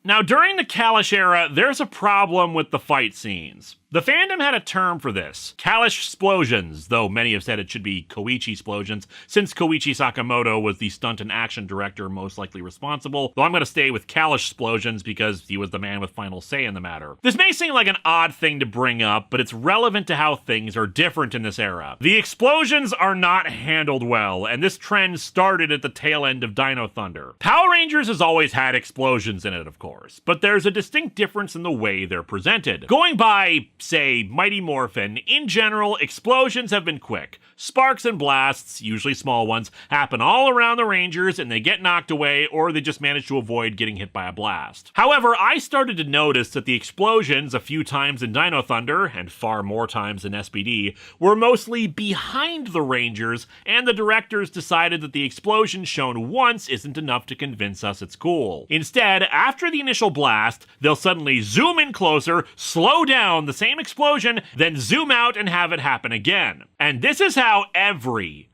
Now, during the Kalish era, there's a problem with the fight scenes. The fandom had a term for this, Kalish-splosions, though many have said it should be Koichi-splosions, since Koichi Sakamoto was the stunt and action director most likely responsible, though I'm going to stay with Kalish-splosions because he was the man with final say in the matter. This may seem like an odd thing to bring up, but it's relevant to how things are different in this era. The explosions are not handled well, and this trend started at the tail end of Dino Thunder. Power Rangers has always had explosions in it, of course, but there's a distinct difference in the way they're presented. Going by, say, Mighty Morphin, in general, explosions have been quick. Sparks and blasts, usually small ones, happen all around the Rangers and they get knocked away or they just manage to avoid getting hit by a blast. However, I started to notice that the explosions a few times in Dino Thunder, and far more times in SPD, were mostly behind the Rangers, and the directors decided that the explosion shown once isn't enough to convince us it's cool. Instead, after the initial blast, they'll suddenly zoom in closer, slow down the same explosion, then zoom out and have it happen again. And this is how every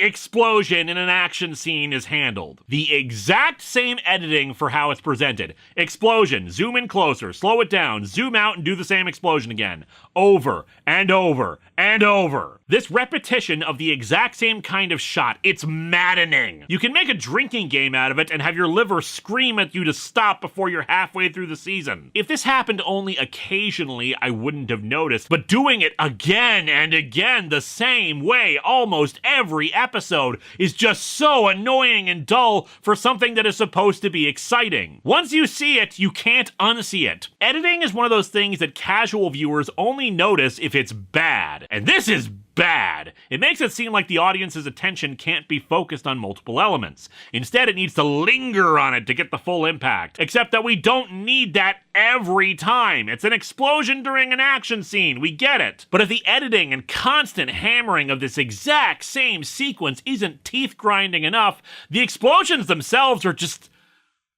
explosion in an action scene is handled. The exact same editing for how it's presented. Explosion, zoom in closer, slow it down, zoom out and do the same explosion again. Over and over and over. This repetition of the exact same kind of shot, it's maddening. You can make a drinking game out of it and have your liver scream at you to stop before you're halfway through the season. If this happened only occasionally, I wouldn't have noticed, but doing it again and again the same way almost every episode is just so annoying and dull for something that is supposed to be exciting. Once you see it, you can't unsee it. Editing is one of those things that casual viewers only notice if it's bad. And this is bad. It makes it seem like the audience's attention can't be focused on multiple elements. Instead, it needs to linger on it to get the full impact. Except that we don't need that every time. It's an explosion during an action scene. We get it. But if the editing and constant hammering of this exact same sequence isn't teeth-grinding enough, the explosions themselves are just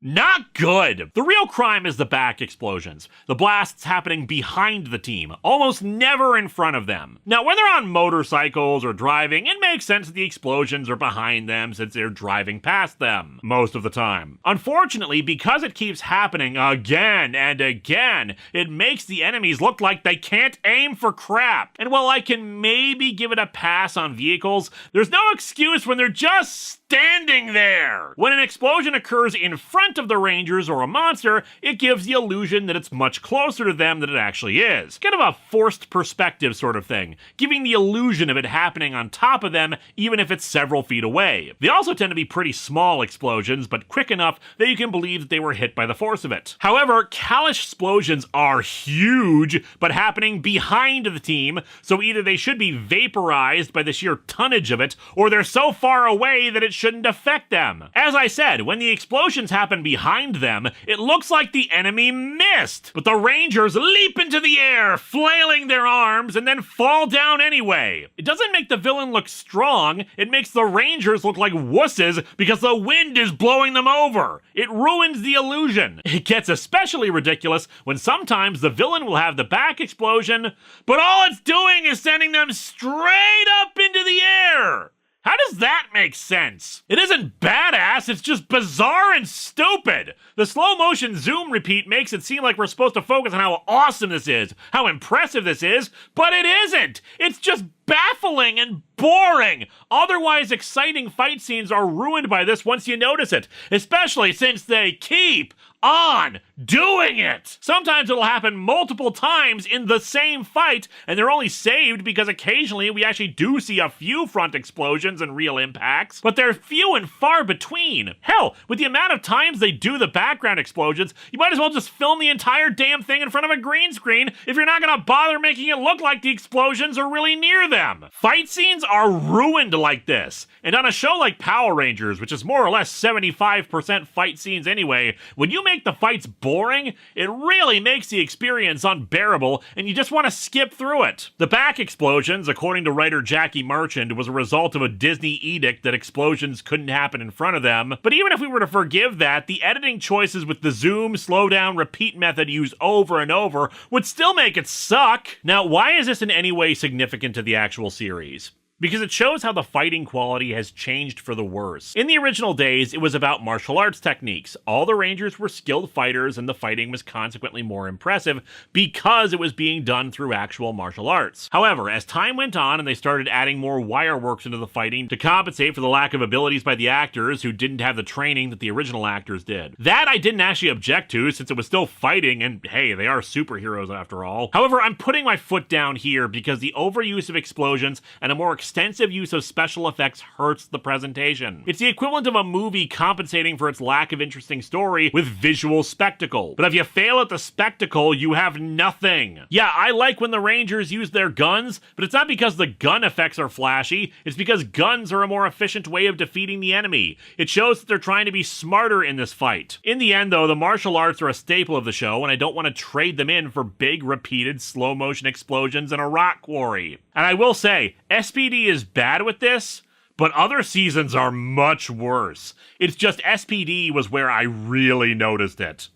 not good. The real crime is the back explosions. The blasts happening behind the team, almost never in front of them. Now, when they're on motorcycles or driving, it makes sense that the explosions are behind them since they're driving past them most of the time. Unfortunately, because it keeps happening again and again, it makes the enemies look like they can't aim for crap. And while I can maybe give it a pass on vehicles, there's no excuse when they're just standing there. When an explosion occurs in front of the Rangers or a monster, it gives the illusion that it's much closer to them than it actually is. Kind of a forced perspective sort of thing, giving the illusion of it happening on top of them even if it's several feet away. They also tend to be pretty small explosions, but quick enough that you can believe that they were hit by the force of it. However, Kalish-splosions are huge, but happening behind the team, so either they should be vaporized by the sheer tonnage of it, or they're so far away that it shouldn't affect them. As I said, when the explosions happen behind them, it looks like the enemy missed, but the Rangers leap into the air, flailing their arms, and then fall down anyway. It doesn't make the villain look strong, it makes the Rangers look like wusses because the wind is blowing them over. It ruins the illusion. It gets especially ridiculous when sometimes the villain will have the back explosion, but all it's doing is sending them straight up into the air. How does that make sense? It isn't badass, it's just bizarre and stupid. The slow motion zoom repeat makes it seem like we're supposed to focus on how awesome this is, how impressive this is, but it isn't. It's just baffling and boring. Otherwise exciting fight scenes are ruined by this once you notice it, especially since they keep on doing it. Sometimes it'll happen multiple times in the same fight, and they're only saved because occasionally we actually do see a few front explosions and real impacts, but they're few and far between. Hell, with the amount of times they do the background explosions, you might as well just film the entire damn thing in front of a green screen if you're not gonna bother making it look like the explosions are really near them. Fight scenes are ruined like this, and on a show like Power Rangers, which is more or less 75% fight scenes anyway, when you make the fights boring, it really makes the experience unbearable, and you just want to skip through it. The back explosions, according to writer Jackie Marchand, was a result of a Disney edict that explosions couldn't happen in front of them, but even if we were to forgive that, the editing choices with the zoom, slow down, repeat method used over and over would still make it suck. Now, why is this in any way significant to the actual series? because it shows how the fighting quality has changed for the worse. In the original days, it was about martial arts techniques. All the Rangers were skilled fighters, and the fighting was consequently more impressive because it was being done through actual martial arts. However, as time went on and they started adding more wire works into the fighting to compensate for the lack of abilities by the actors who didn't have the training that the original actors did. That I didn't actually object to, since it was still fighting, and hey, they are superheroes after all. However, I'm putting my foot down here because the overuse of explosions and a more extensive use of special effects hurts the presentation. It's the equivalent of a movie compensating for its lack of interesting story with visual spectacle. But if you fail at the spectacle, you have nothing. Yeah, I like when the Rangers use their guns, but it's not because the gun effects are flashy, it's because guns are a more efficient way of defeating the enemy. It shows that they're trying to be smarter in this fight. In the end, though, the martial arts are a staple of the show, and I don't want to trade them in for big, repeated, slow-motion explosions in a rock quarry. And I will say, SPD is bad with this, but other seasons are much worse. It's just SPD was where I really noticed it.